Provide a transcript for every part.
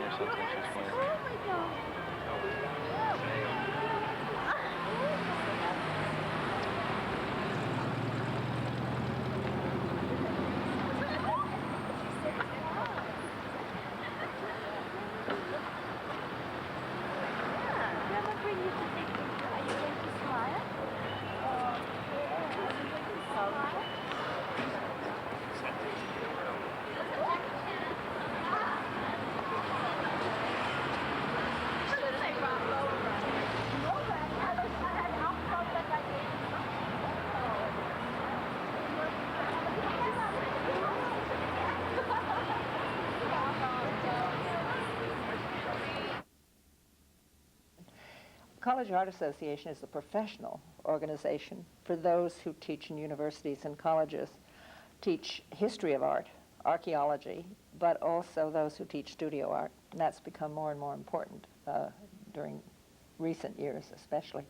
or something she's playing. College Art Association is the professional organization for those who teach in universities and colleges, teach history of art, archaeology, but also those who teach studio art. And that's become more and more important during recent years especially.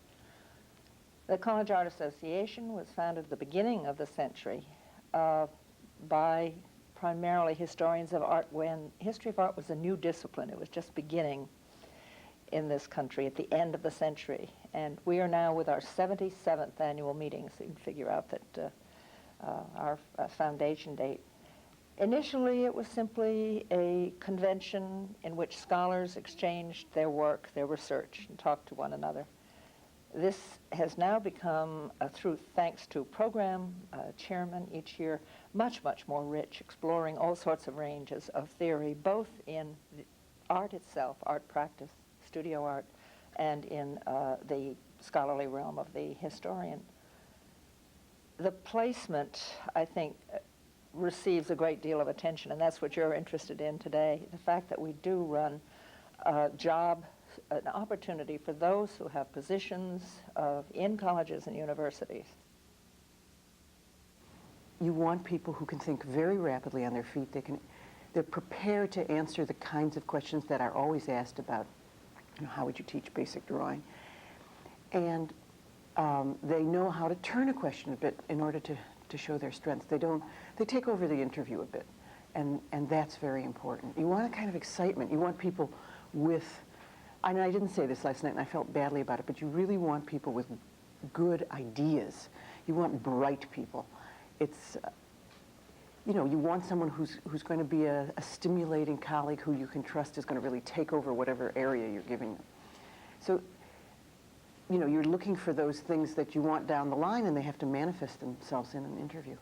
The College Art Association was founded at the beginning of the century by primarily historians of art when history of art was a new discipline. It was just beginning in this country at the end of the century. And we are now with our 77th annual meeting, so you can figure out that our foundation date. Initially, it was simply a convention in which scholars exchanged their work, their research, and talked to one another. This has now become, thanks to program chairman each year, much, much more rich, exploring all sorts of ranges of theory, both in the art itself, art practice, studio art, and in the scholarly realm of the historian. The placement, I think, receives a great deal of attention, and that's what you're interested in today. The fact that we do run a job, an opportunity for those who have positions in colleges and universities. You want people who can think very rapidly on their feet. They're prepared to answer the kinds of questions that are always asked about, you know, how would you teach basic drawing? And they know how to turn a question a bit in order to show their strengths. They take over the interview a bit, and that's very important. You want a kind of excitement. You want people with, and I didn't say this last night and I felt badly about it, but you really want people with good ideas. You want bright people. It's, you know, you want someone who's going to be a stimulating colleague who you can trust is going to really take over whatever area you're giving them. So, you know, you're looking for those things that you want down the line, and they have to manifest themselves in an interview.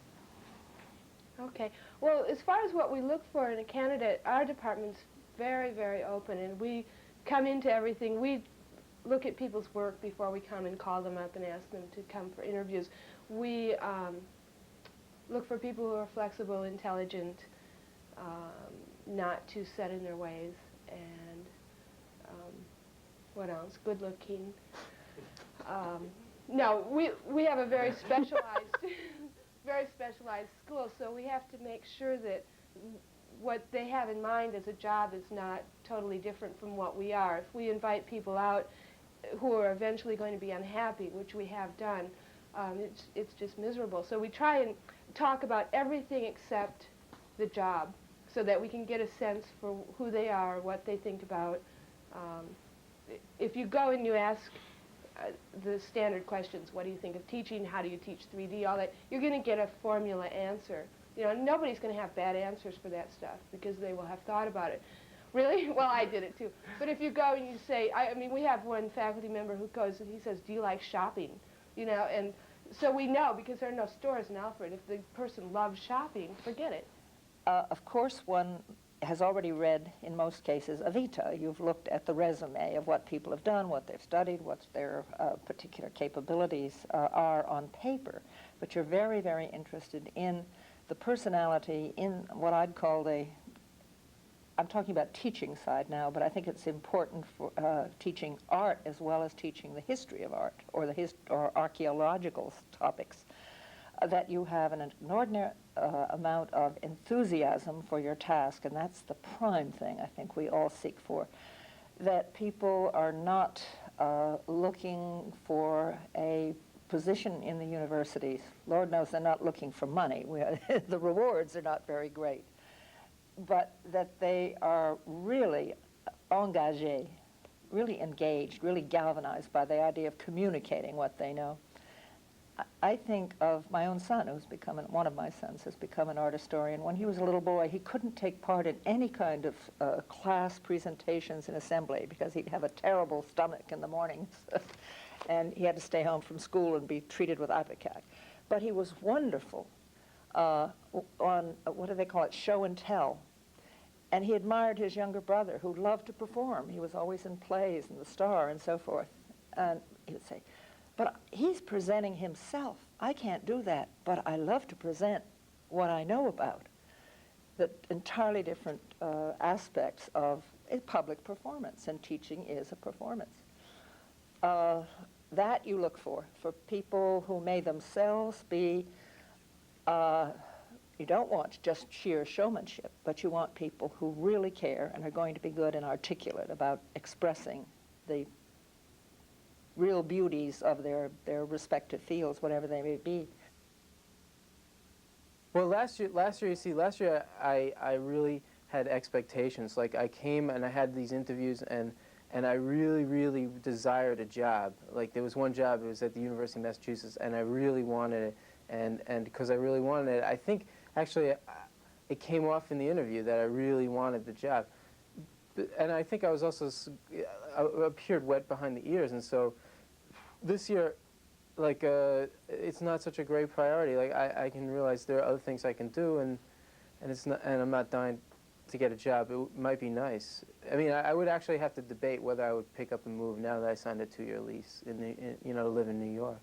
Okay. Well, as far as what we look for in a candidate, our department's very, very open, and we come into everything. We look at people's work before we come and call them up and ask them to come for interviews. We look for people who are flexible, intelligent, not too set in their ways, and what else? Good looking. No, we have a very specialized, very specialized school, so we have to make sure that what they have in mind as a job is not totally different from what we are. If we invite people out who are eventually going to be unhappy, which we have done, it's just miserable. So we try and talk about everything except the job so that we can get a sense for who they are, what they think about. If you go and you ask the standard questions, what do you think of teaching, how do you teach 3D, all that, you're going to get a formula answer. You know, nobody's going to have bad answers for that stuff because they will have thought about it. Really? Well, I did it too. But if you go and you say, I mean, we have one faculty member who goes and he says, do you like shopping? You know, and so we know because there are no stores in Alfred. If the person loves shopping, forget it. Of course, one has already read, in most cases, a vita. You've looked at the resume of what people have done, what they've studied, what their particular capabilities are on paper. But you're very, very interested in the personality, in what I'd call I'm talking about teaching side now, but I think it's important for teaching art as well as teaching the history of art or or archaeological topics, that you have an inordinate amount of enthusiasm for your task, and that's the prime thing I think we all seek for. That people are not looking for a position in the universities. Lord knows they're not looking for money. The rewards are not very great. But that they are really engagé, really engaged, really galvanized by the idea of communicating what they know. I think of my own son, one of my sons has become an art historian. When he was a little boy, he couldn't take part in any kind of class presentations in assembly because he'd have a terrible stomach in the mornings. And he had to stay home from school and be treated with ipecac. But he was wonderful on, what do they call it, show and tell. And he admired his younger brother, who loved to perform. He was always in plays and the Star and so forth. And he would say, but he's presenting himself. I can't do that, but I love to present what I know about. The entirely different aspects of a public performance, and teaching is a performance. That you look for people who may themselves be, you don't want just sheer showmanship, but you want people who really care and are going to be good and articulate about expressing the real beauties of their respective fields, whatever they may be. Well, last year, I really had expectations. Like, I came and I had these interviews, and I really, really desired a job. Like, there was one job, it was at the University of Massachusetts, and I really wanted it. And because I really wanted it, I think, actually, it came off in the interview that I really wanted the job. And I think I was also, I appeared wet behind the ears, and so this year, like, it's not such a great priority. Like, I can realize there are other things I can do, and I'm not dying to get a job. It might be nice. I mean, I would actually have to debate whether I would pick up and move now that I signed a 2-year lease, to live in New York.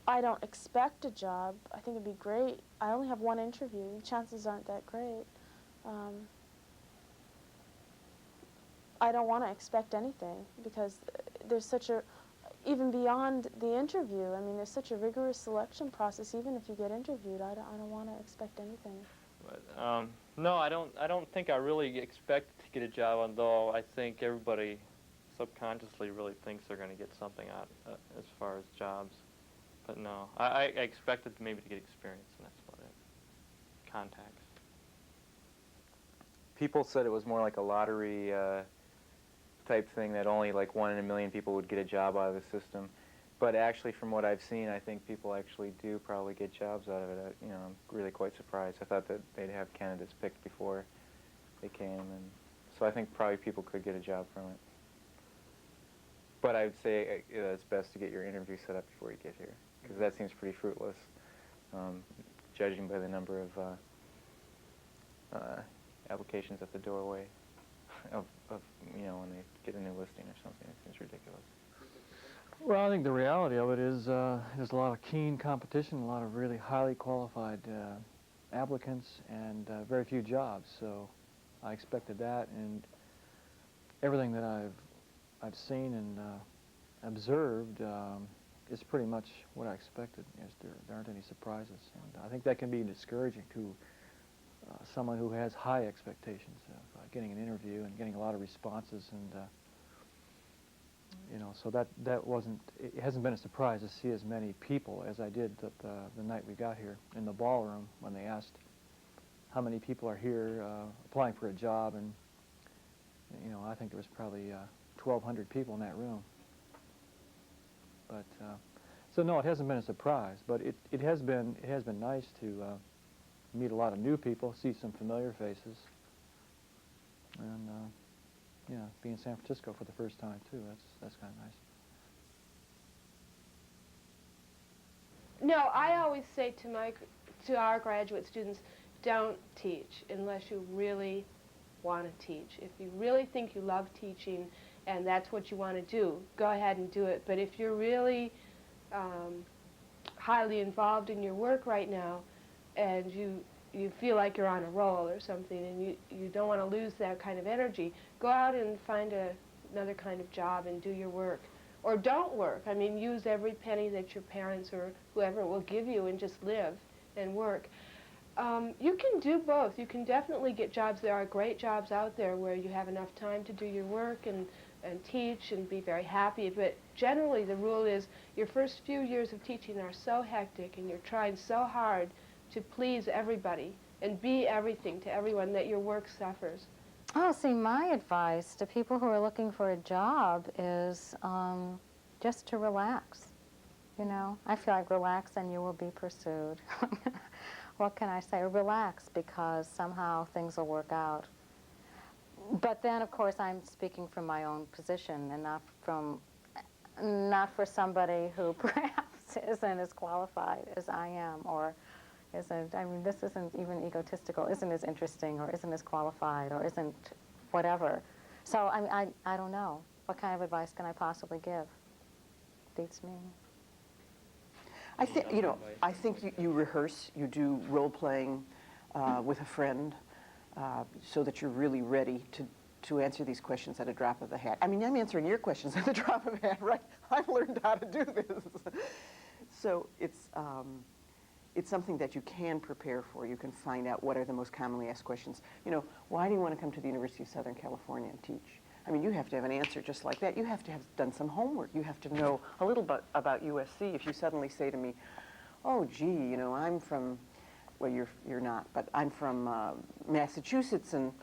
I don't expect a job. I think it'd be great. I only have one interview. The chances aren't that great. I don't want to expect anything because there's such a, even beyond the interview, I mean, there's such a rigorous selection process. Even if you get interviewed, I don't want to expect anything. But, no, I don't think I really expect to get a job, although I think everybody subconsciously really thinks they're going to get something out as far as jobs. But no, I expected maybe to get experience, and that's about it. Contacts. People said it was more like a lottery type thing, that only like 1 in a million people would get a job out of the system. But actually, from what I've seen, I think people actually do probably get jobs out of it. I'm really quite surprised. I thought that they'd have candidates picked before they came, and so I think probably people could get a job from it. But I would say it's best to get your interview set up before you get here, because that seems pretty fruitless, judging by the number of applications at the doorway of when they get a new listing or something. It seems ridiculous. Well, I think the reality of it is there's a lot of keen competition, a lot of really highly qualified applicants, and very few jobs. So I expected that, and everything that I've seen and observed is pretty much what I expected. Yes, there aren't any surprises, and I think that can be discouraging to someone who has high expectations of getting an interview and getting a lot of responses, and so that wasn't, it hasn't been a surprise to see as many people as I did the night we got here in the ballroom when they asked how many people are here applying for a job, and I think there was probably 1,200 people in that room. But so no, it hasn't been a surprise, but it has been nice to meet a lot of new people, see some familiar faces, and be in San Francisco for the first time too. That's kind of nice. No, I always say to our graduate students, don't teach unless you really want to teach. If you really think you love teaching and that's what you want to do, go ahead and do it. But if you're really highly involved in your work right now, and you feel like you're on a roll or something, and you don't want to lose that kind of energy, go out and find another kind of job and do your work. Or don't work. I mean, use every penny that your parents or whoever will give you and just live and work. You can do both. You can definitely get jobs. There are great jobs out there where you have enough time to do your work and teach and be very happy. But generally the rule is your first few years of teaching are so hectic and you're trying so hard to please everybody and be everything to everyone that your work suffers. Oh, see, my advice to people who are looking for a job is just to relax. You know, I feel like relax and you will be pursued. What can I say? Relax, because somehow things will work out. But then, of course, I'm speaking from my own position and not for somebody who perhaps isn't as qualified as I am, or isn't, I mean, this isn't even egotistical, isn't as interesting, or isn't as qualified, or isn't whatever. So I don't know. What kind of advice can I possibly give? Beats me. I think, you know, I think you rehearse, you do role-playing with a friend so that you're really ready to answer these questions at a drop of the hat. I mean, I'm answering your questions at the drop of a hat, right? I've learned how to do this. So it's something that you can prepare for. You can find out what are the most commonly asked questions. You know, why do you want to come to the University of Southern California and teach? I mean, you have to have an answer just like that. You have to have done some homework. You have to know a little bit about USC. If you suddenly say to me, oh, gee, you know, I'm from, well, you're not, but I'm from Massachusetts, and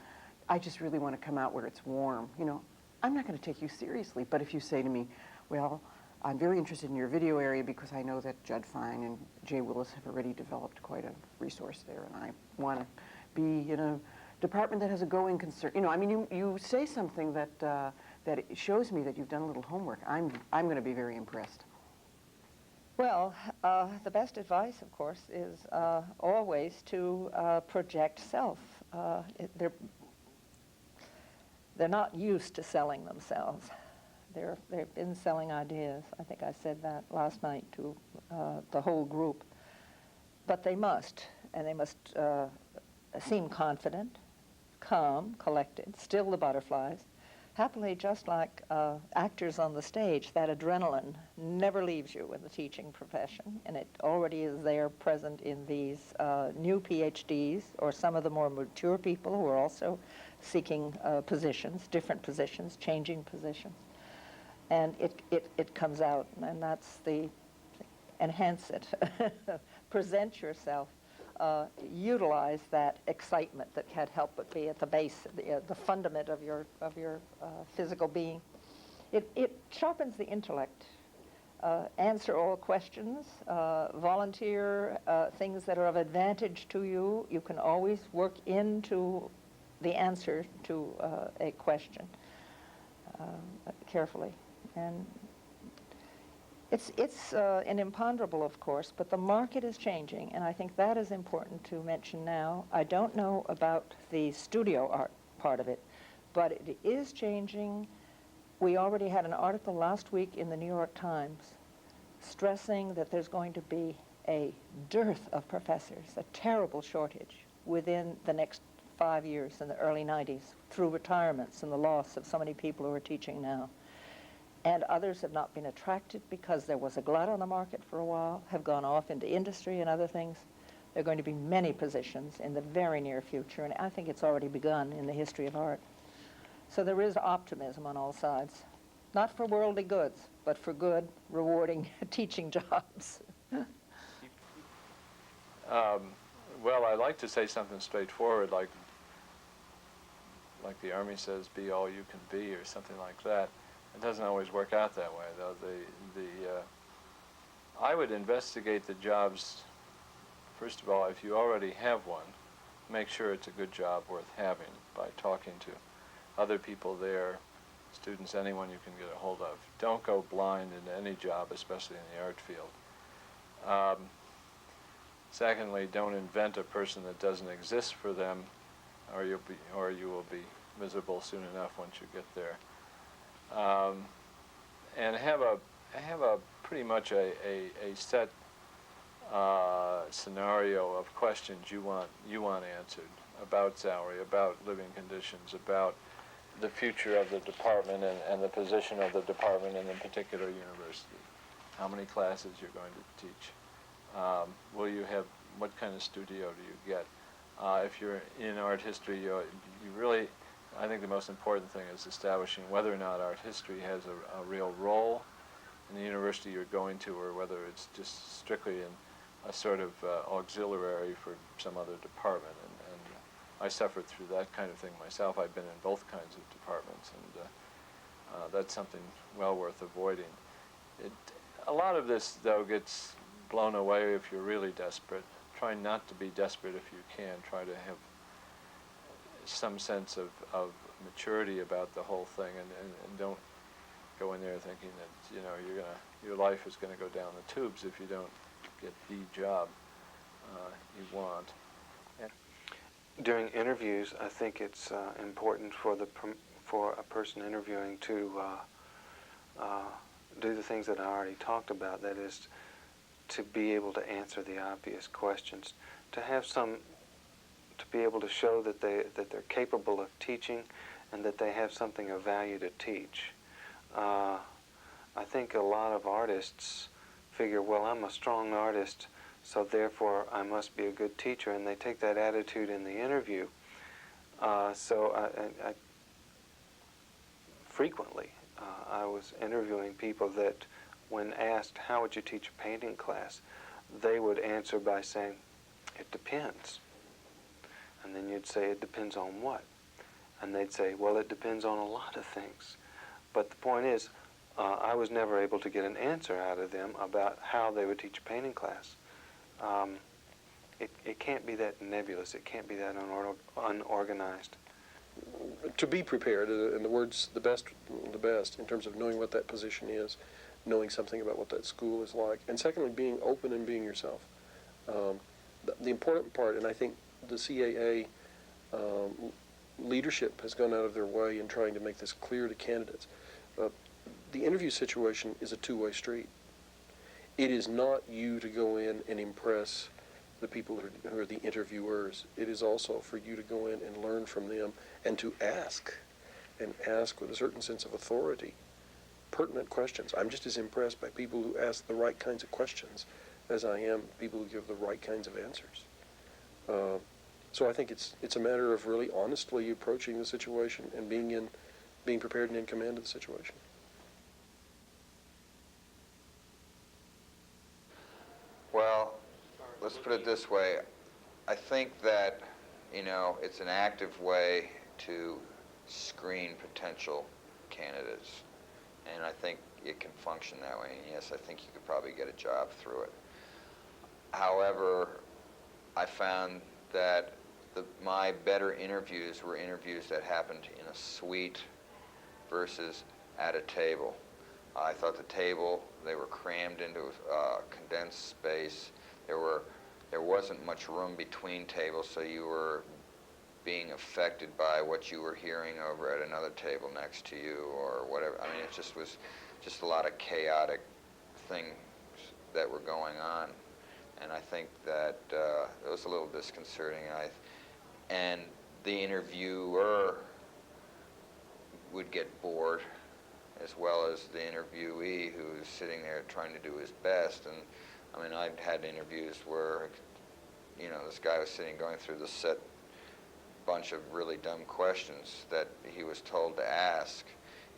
I just really want to come out where it's warm. You know, I'm not going to take you seriously. But if you say to me, well, I'm very interested in your video area because I know that Judd Fine and Jay Willis have already developed quite a resource there, and I want to be in a department that has a going concern. You know, I mean, you say something that that it shows me that you've done a little homework. I'm going to be very impressed. Well, the best advice, of course, is always to project self. They're not used to selling themselves. They've been selling ideas. I think I said that last night to the whole group. But they must, and they must seem confident, calm, collected, still the butterflies. Happily, just like actors on the stage, that adrenaline never leaves you in the teaching profession, and it already is there present in these new PhDs or some of the more mature people who are also seeking positions, different positions, changing positions. And it comes out, and that's the enhance it. Present yourself. Utilize that excitement that can't help but be at the base, the fundament of your physical being. It sharpens the intellect. Answer all questions. Volunteer things that are of advantage to you. You can always work into the answer to a question carefully. And it's an imponderable, of course, but the market is changing, and I think that is important to mention now. I don't know about the studio art part of it, but it is changing. We already had an article last week in the New York Times stressing that there's going to be a dearth of professors, a terrible shortage within the next 5 years in the early 90s through retirements and the loss of so many people who are teaching now. And others have not been attracted because there was a glut on the market for a while, have gone off into industry and other things. There are going to be many positions in the very near future, and I think it's already begun in the history of art. So there is optimism on all sides, not for worldly goods, but for good, rewarding teaching jobs. Well, I like to say something straightforward, like the Army says, be all you can be, or something like that. It doesn't always work out that way, though. I would investigate the jobs, first of all, if you already have one, make sure it's a good job worth having by talking to other people there, students, anyone you can get a hold of. Don't go blind into any job, especially in the art field. Secondly, don't invent a person that doesn't exist for them, or you will be miserable soon enough once you get there. And have a pretty much a set scenario of questions you want answered about salary, about living conditions, about the future of the department and the position of the department in a particular university. How many classes you're going to teach? Will you have, what kind of studio do you get? If you're in art history, you really, I think the most important thing is establishing whether or not art history has a real role in the university you're going to, or whether it's just strictly a sort of auxiliary for some other department. I suffered through that kind of thing myself. I've been in both kinds of departments, and that's something well worth avoiding. A lot of this, though, gets blown away if you're really desperate. Try not to be desperate if you can. Try to have some sense of maturity about the whole thing, and don't go in there thinking that, you know, your life is going to go down the tubes if you don't get the job you want. During interviews, I think it's important for a person interviewing to do the things that I already talked about. That is, to be able to answer the obvious questions, to be able to show that they're capable of teaching, and that they have something of value to teach. I think a lot of artists figure, well, I'm a strong artist, so therefore I must be a good teacher, and they take that attitude in the interview. So frequently, I was interviewing people that, when asked, how would you teach a painting class, they would answer by saying, it depends. And then you'd say, it depends on what? And they'd say, well, it depends on a lot of things. But the point is, I was never able to get an answer out of them about how they would teach a painting class. It can't be that nebulous. It can't be that unorganized. To be prepared, in the words, the best, in terms of knowing what that position is, knowing something about what that school is like, and secondly, being open and being yourself. The important part, and I think the CAA leadership has gone out of their way in trying to make this clear to candidates. The interview situation is a two-way street. It is not you to go in and impress the people who are the interviewers. It is also for you to go in and learn from them and to ask with a certain sense of authority pertinent questions. I'm just as impressed by people who ask the right kinds of questions as I am people who give the right kinds of answers. So I think it's a matter of really honestly approaching the situation and being prepared and in command of the situation. Well, let's put it this way. I think that, you know, it's an active way to screen potential candidates. And I think it can function that way. And yes, I think you could probably get a job through it. However, I found that my better interviews were interviews that happened in a suite versus at a table. I thought the table, they were crammed into a condensed space. There wasn't much room between tables, so you were being affected by what you were hearing over at another table next to you or whatever. I mean, it just was just a lot of chaotic things that were going on. And I think that it was a little disconcerting. And the interviewer would get bored, as well as the interviewee who's sitting there trying to do his best. And I mean, I'd had interviews where, you know, this guy was sitting going through the set bunch of really dumb questions that he was told to ask,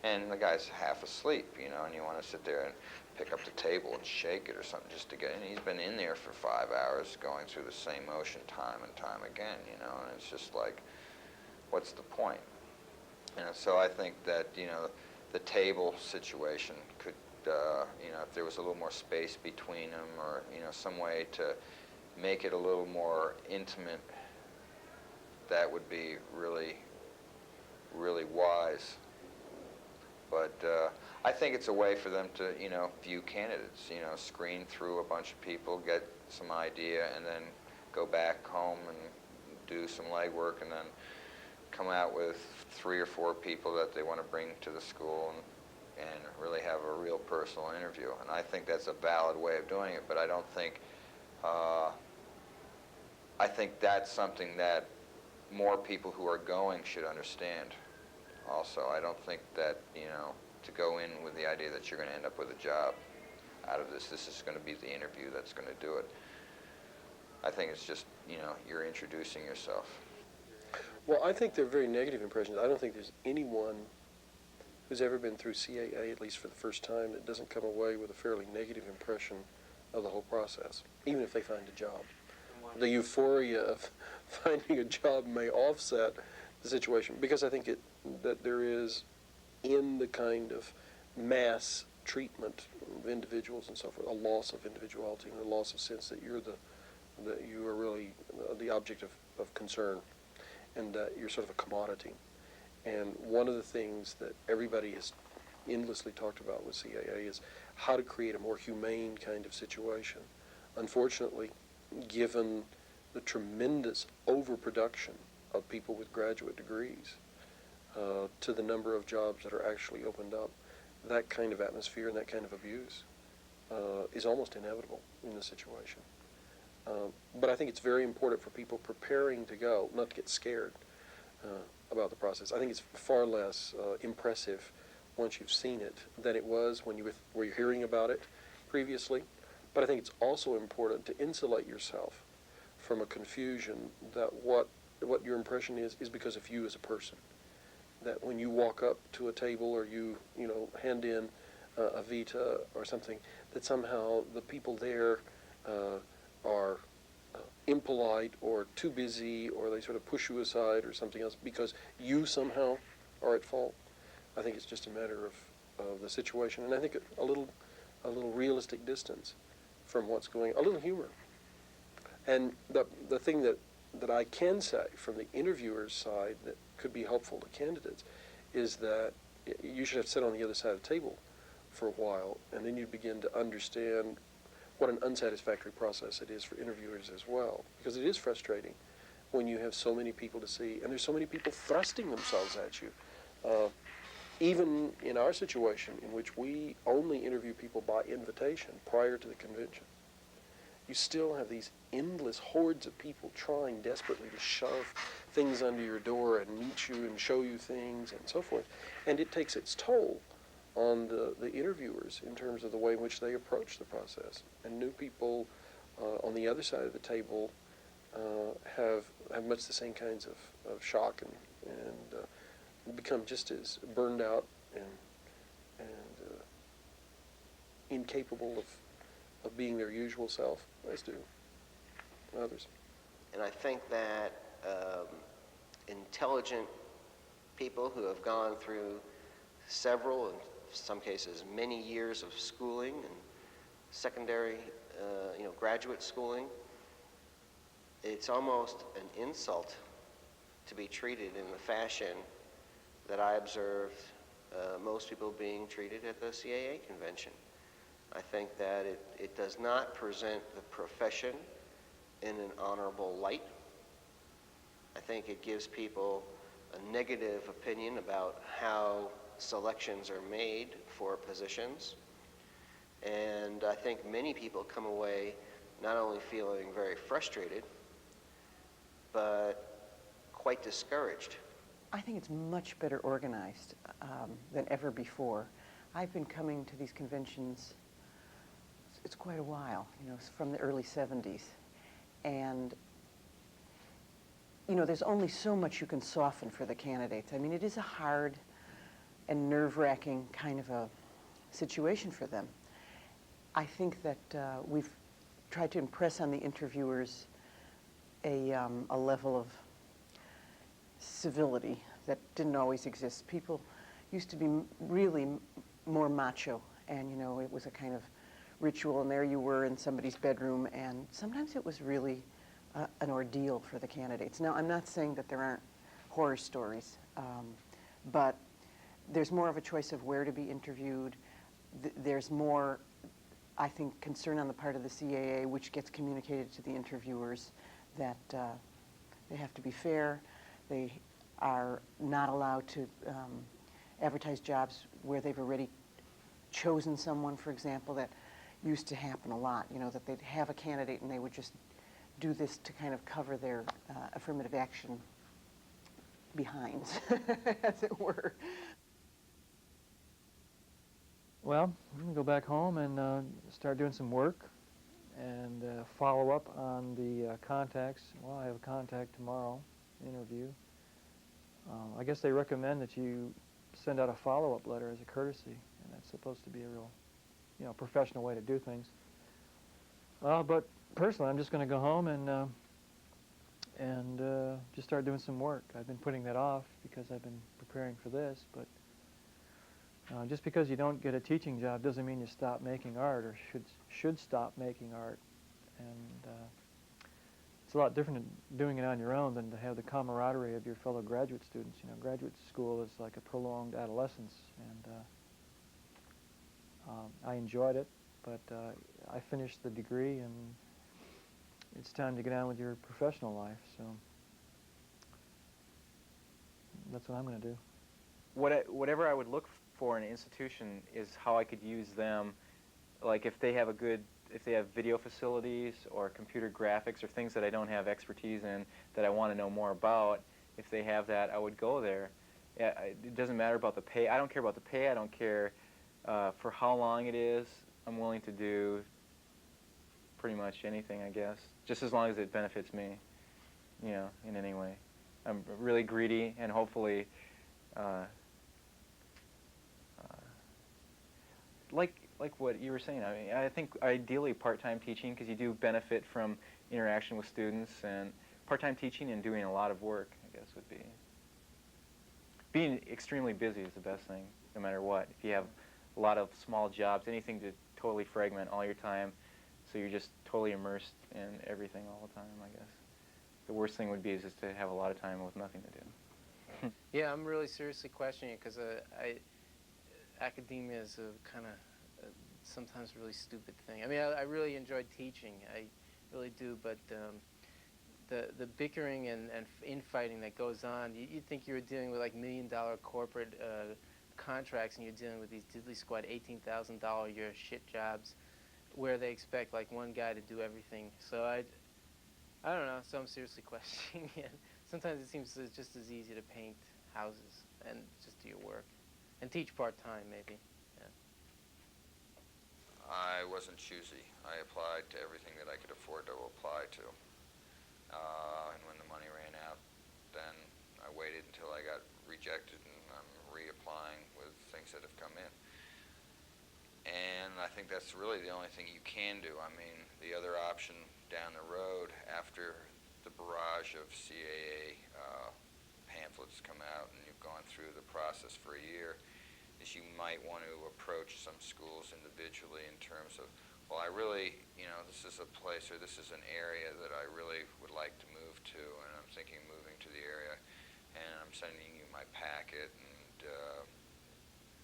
and the guy's half asleep, you know, and you want to sit there and pick up the table and shake it or something just to get in. He's been in there for 5 hours going through the same motion time and time again, you know, and it's just like, what's the point? You know, so I think that, you know, the table situation could, you know, if there was a little more space between them, or, you know, some way to make it a little more intimate, that would be really, really wise. But I think it's a way for them to, you know, view candidates, you know, screen through a bunch of people, get some idea, and then go back home and do some legwork, and then come out with 3 or 4 people that they want to bring to the school and really have a real personal interview. And I think that's a valid way of doing it, but I don't think, I think that's something that more people who are going should understand also. I don't think that, you know, to go in with the idea that you're going to end up with a job out of this is going to be the interview that's going to do it. I think it's just, you know, you're introducing yourself. Well, I think they're very negative impressions. I don't think there's anyone who's ever been through CAA, at least for the first time, that doesn't come away with a fairly negative impression of the whole process, even if they find a job. The euphoria of finding a job may offset the situation, because I think that there is, in the kind of mass treatment of individuals and so forth, a loss of individuality and a loss of sense that you are really the object of concern, and that you're sort of a commodity. And one of the things that everybody has endlessly talked about with CAA is how to create a more humane kind of situation. Unfortunately, given the tremendous overproduction of people with graduate degrees to the number of jobs that are actually opened up, that kind of atmosphere and that kind of abuse is almost inevitable in this situation. But I think it's very important for people preparing to go not to get scared about the process. I think it's far less impressive once you've seen it than it was when you were hearing about it previously. But I think it's also important to insulate yourself from a confusion that what your impression is because of you as a person. That when you walk up to a table or you hand in a vita or something, that somehow the people there are impolite or too busy, or they sort of push you aside or something else because you somehow are at fault. I think it's just a matter of the situation, and I think a little realistic distance from what's going on, a little humor. And the thing that I can say from the interviewer's side that could be helpful to candidates is that you should have sat on the other side of the table for a while, and then you begin to understand what an unsatisfactory process it is for interviewers as well, because it is frustrating when you have so many people to see, and there's so many people thrusting themselves at you. Even in our situation, in which we only interview people by invitation prior to the convention, you still have these endless hordes of people trying desperately to shove things under your door and meet you and show you things and so forth. And it takes its toll on the interviewers in terms of the way in which they approach the process. And new people on the other side of the table have much the same kinds of shock and become just as burned out and incapable of being their usual self as do others. And I think that intelligent people who have gone through several, in some cases many years of schooling and secondary, graduate schooling, it's almost an insult to be treated in the fashion that I observed most people being treated at the CAA convention. I think that it does not present the profession in an honorable light. I think it gives people a negative opinion about how selections are made for positions. And I think many people come away not only feeling very frustrated, but quite discouraged. I think it's much better organized than ever before. I've been coming to these conventions, it's quite a while, it's from the early 70s. And, there's only so much you can soften for the candidates. I mean, it is a hard and nerve-wracking kind of a situation for them. I think that we've tried to impress on the interviewers a level of civility that didn't always exist. People used to be really more macho, and it was a kind of ritual, and there you were in somebody's bedroom, and sometimes it was really an ordeal for the candidates. Now, I'm not saying that there aren't horror stories, but there's more of a choice of where to be interviewed. There's more, I think, concern on the part of the CAA, which gets communicated to the interviewers, that they have to be fair. They are not allowed to advertise jobs where they've already chosen someone, for example. That used to happen a lot, that they'd have a candidate and they would just do this to kind of cover their affirmative action behinds, as it were. Well, I'm going to go back home and start doing some work and follow up on the contacts. Well, I have a contact tomorrow, interview. I guess they recommend that you send out a follow-up letter as a courtesy, and that's supposed to be a real, professional way to do things. But personally, I'm just going to go home and and just start doing some work. I've been putting that off because I've been preparing for this, but just because you don't get a teaching job doesn't mean you stop making art or should stop making art. And it's a lot different than doing it on your own than to have the camaraderie of your fellow graduate students. You know, graduate school is like a prolonged adolescence, and I enjoyed it, but I finished the degree, and it's time to get on with your professional life, so that's what I'm going to do. Whatever I would look for in an institution is how I could use them, like if they have video facilities or computer graphics or things that I don't have expertise in that I want to know more about. If they have that, I would go there. It doesn't matter about the pay. I don't care about the pay. I don't care for how long it is. I'm willing to do pretty much anything, I guess, just as long as it benefits me, you know, in any way. I'm really greedy, and hopefully like what you were saying, I mean, I think ideally part-time teaching, because you do benefit from interaction with students, and part-time teaching and doing a lot of work, I guess, would be. Being extremely busy is the best thing, no matter what. If you have a lot of small jobs, anything to totally fragment all your time, so you're just totally immersed in everything all the time, I guess. The worst thing would be is just to have a lot of time with nothing to do. Yeah, I'm really seriously questioning it, because academia is a kind of sometimes really stupid thing. I mean, I really enjoyed teaching, I really do, but the bickering and infighting that goes on, you'd think you were dealing with like $1 million corporate contracts, and you're dealing with these diddly squat $18,000 a year shit jobs where they expect like one guy to do everything. So I don't know, so I'm seriously questioning it. Sometimes it seems it's just as easy to paint houses and just do your work and teach part-time maybe. Yeah. I wasn't choosy. I applied to everything that I could afford to apply to. And when the money ran out, then I waited until I got rejected, and I'm reapplying with things that have come in. And I think that's really the only thing you can do. I mean, the other option down the road after the barrage of CAA pamphlets come out and you've gone through the process for a year is you might want to approach some schools individually in terms of, well, I really, you know, this is a place or this is an area that I really would like to move to, and I'm thinking of moving to the area, and I'm sending you my packet and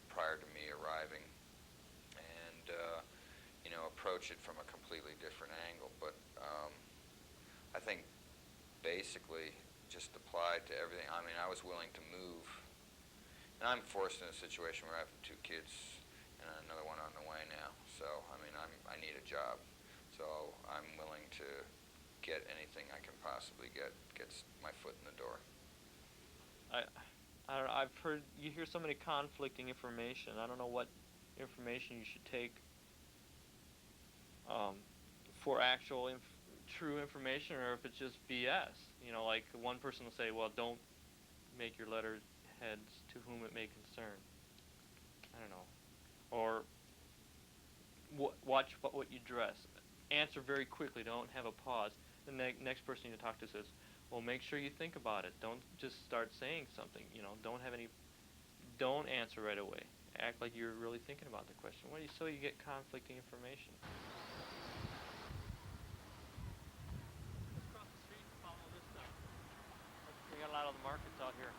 prior to me arriving, and you know, approach it from a completely different angle. But I think basically just applied to everything. I mean, I was willing to move, and I'm forced in a situation where I have 2 kids and another one on the way now. So I mean, I need a job, so I'm willing to get anything I can possibly get, gets my foot in the door. I don't know, I've heard, you hear so many conflicting information. I don't know what information you should take for actual true information, or if it's just BS. You know, like one person will say, well, don't make your letterheads to whom it may concern. I don't know. Or watch what you dress. Answer very quickly. Don't have a pause. The next person you talk to says, well, make sure you think about it. Don't just start saying something. You know, don't answer right away. Act like you're really thinking about the question. So you get conflicting information. Let's cross the street and follow this stuff. We got a lot of the markets out here.